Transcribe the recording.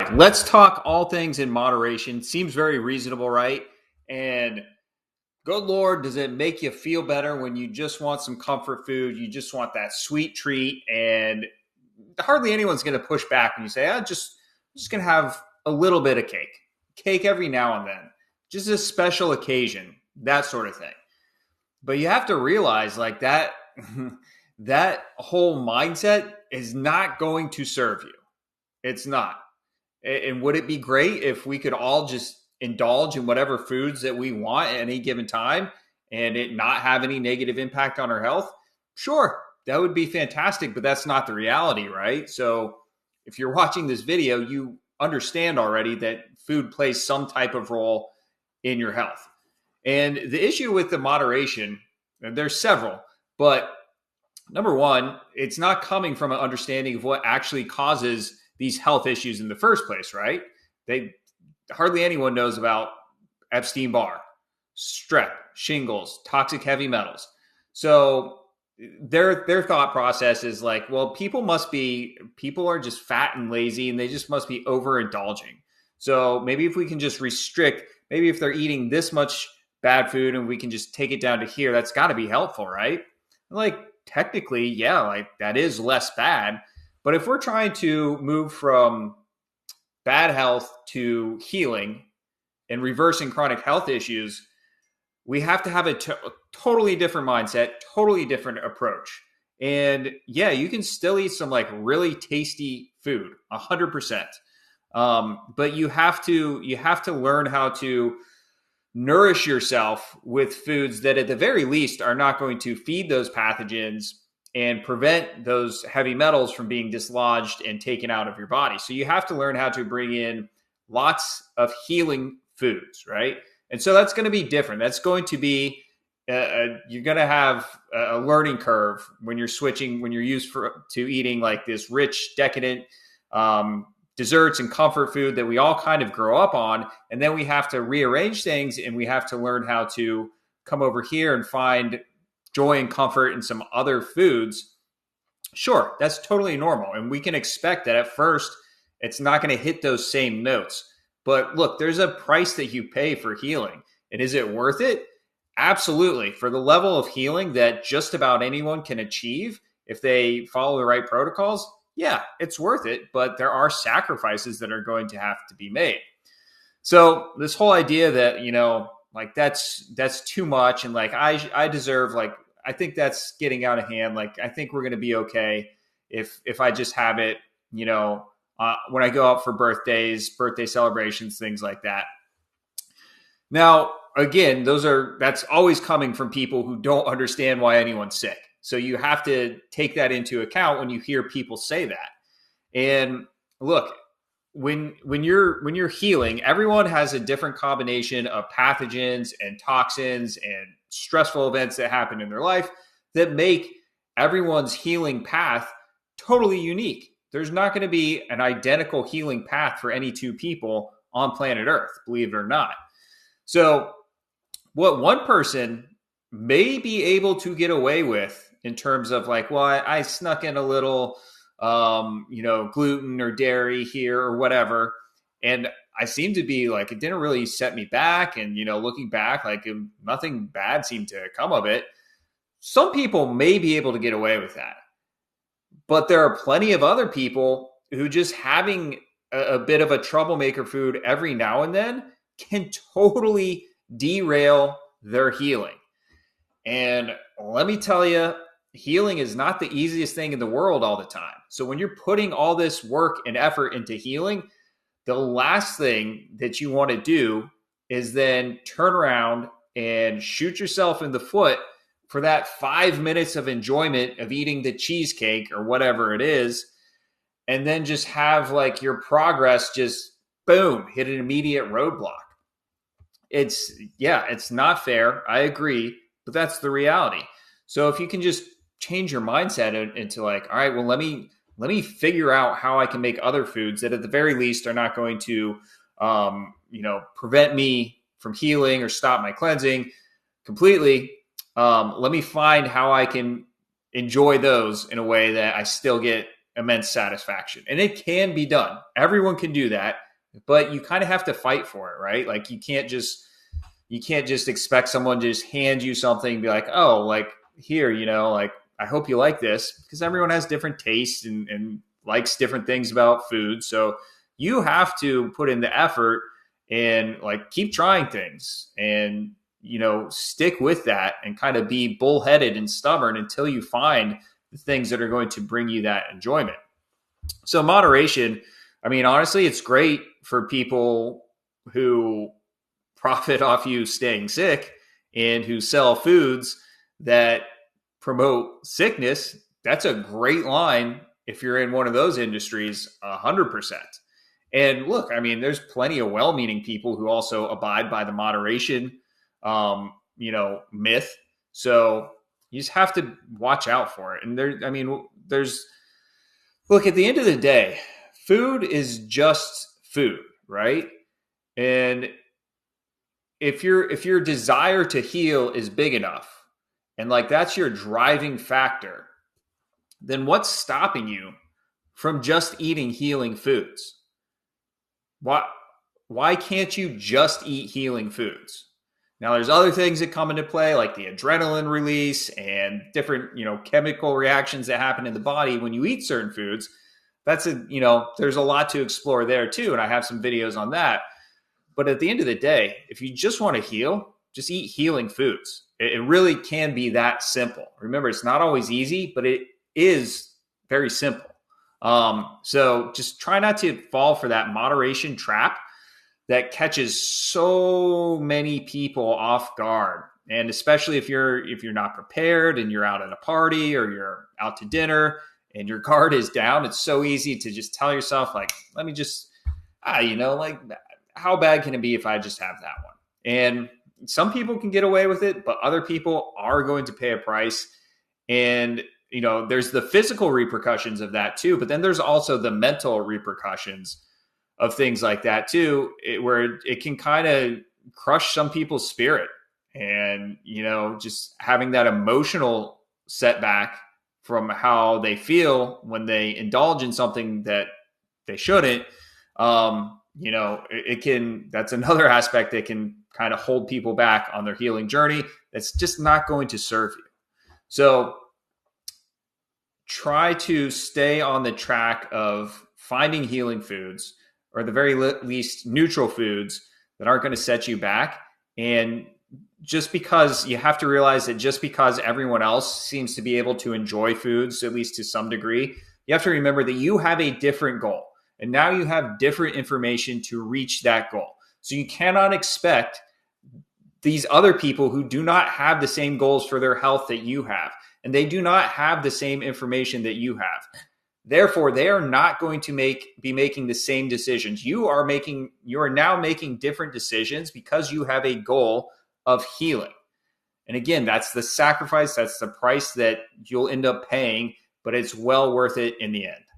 right, let's talk all things in moderation. Seems very reasonable, right? And good Lord, does it make you feel better when you just want some comfort food? You just want that sweet treat, and hardly anyone's going to push back when you say, I'm just going to have a little bit of cake every now and then, just a special occasion, that sort of thing. But you have to realize like that, that whole mindset is not going to serve you. It's not. And would it be great if we could all just indulge in whatever foods that we want at any given time and it not have any negative impact on our health? Sure, that would be fantastic, but that's not the reality, right? So if you're watching this video, you understand already that food plays some type of role in your health. And the issue with the moderation, there's several, but number one, it's not coming from an understanding of what actually causes these health issues in the first place, right? They hardly anyone knows about Epstein-Barr, strep, shingles, toxic heavy metals. So their thought process is like, well, people are just fat and lazy and they just must be overindulging. So maybe if we can just restrict, maybe if they're eating this much bad food and we can just take it down to here, that's got to be helpful, right? Like technically, yeah, like that is less bad. But if we're trying to move from bad health to healing and reversing chronic health issues, we have to have a totally different mindset, totally different approach. And yeah, you can still eat some like really tasty food, 100%. But you have to learn how to nourish yourself with foods that at the very least are not going to feed those pathogens and prevent those heavy metals from being dislodged and taken out of your body. So you have to learn how to bring in lots of healing foods, right? And so that's going to be different. That's going to be, you're going to have a learning curve when you're switching, when you're used to eating like this rich, decadent desserts and comfort food that we all kind of grow up on. And then we have to rearrange things and we have to learn how to come over here and find joy and comfort in some other foods. Sure, that's totally normal. And we can expect that at first, it's not going to hit those same notes. But look, there's a price that you pay for healing. And is it worth it? Absolutely. For the level of healing that just about anyone can achieve if they follow the right protocols, yeah, it's worth it. But there are sacrifices that are going to have to be made. So this whole idea that, like that's too much. And like, I deserve, like, I think that's getting out of hand. Like, I think we're going to be okay if I just have it, when I go out for birthdays, birthday celebrations, things like that. Now, again, that's always coming from people who don't understand why anyone's sick. So you have to take that into account when you hear people say that. And look, when you're healing, everyone has a different combination of pathogens and toxins and stressful events that happen in their life that make everyone's healing path totally unique. There's not going to be an identical healing path for any two people on planet Earth, believe it or not. So what one person may be able to get away with in terms of like, well, I snuck in a little gluten or dairy here or whatever. And I seem to be like, it didn't really set me back. And, looking back, like nothing bad seemed to come of it. Some people may be able to get away with that. But there are plenty of other people who just having a bit of a troublemaker food every now and then can totally derail their healing. And let me tell you, healing is not the easiest thing in the world all the time. So when you're putting all this work and effort into healing, the last thing that you want to do is then turn around and shoot yourself in the foot for that 5 minutes of enjoyment of eating the cheesecake or whatever it is, and then just have like your progress just boom, hit an immediate roadblock. It's not fair. I agree, but that's the reality. So if you can just change your mindset into like, all right, well, let me figure out how I can make other foods that at the very least are not going to, prevent me from healing or stop my cleansing completely. Let me find how I can enjoy those in a way that I still get immense satisfaction. And it can be done. Everyone can do that, but you kind of have to fight for it, right? Like you can't just expect someone to just hand you something and be like, oh, like here, like I hope you like this, because everyone has different tastes and likes different things about food. So you have to put in the effort and like keep trying things and, stick with that and kind of be bullheaded and stubborn until you find the things that are going to bring you that enjoyment. So moderation, I mean, honestly, it's great for people who profit off you staying sick and who sell foods that promote sickness. That's a great line if you're in one of those industries, 100%. And look, I mean, there's plenty of well-meaning people who also abide by the moderation, myth. So you just have to watch out for it. And look, at the end of the day, food is just food, right? And if your desire to heal is big enough, and like that's your driving factor, then what's stopping you from just eating healing foods? Why can't you just eat healing foods? Now, there's other things that come into play, like the adrenaline release and different, chemical reactions that happen in the body when you eat certain foods. There's a lot to explore there too, and I have some videos on that. But at the end of the day, if you just want to heal, just eat healing foods. It really can be that simple. Remember, it's not always easy, but it is very simple. So just try not to fall for that moderation trap that catches so many people off guard. And especially if you're not prepared and you're out at a party or you're out to dinner and your guard is down, it's so easy to just tell yourself, like, let me just, like, how bad can it be if I just have that one? And some people can get away with it, but other people are going to pay a price. And, there's the physical repercussions of that too, but then there's also the mental repercussions of things like that too, where it can kind of crush some people's spirit. And, just having that emotional setback from how they feel when they indulge in something that they shouldn't, that's another aspect that can kind of hold people back on their healing journey. That's just not going to serve you. So try to stay on the track of finding healing foods, or at the very least neutral foods that aren't going to set you back. And just because you have to realize that just because everyone else seems to be able to enjoy foods, at least to some degree, you have to remember that you have a different goal. And now you have different information to reach that goal. So you cannot expect these other people who do not have the same goals for their health that you have, and they do not have the same information that you have. Therefore, they are not going to be making the same decisions. You are now making different decisions because you have a goal of healing. And again, that's the sacrifice, that's the price that you'll end up paying, but it's well worth it in the end.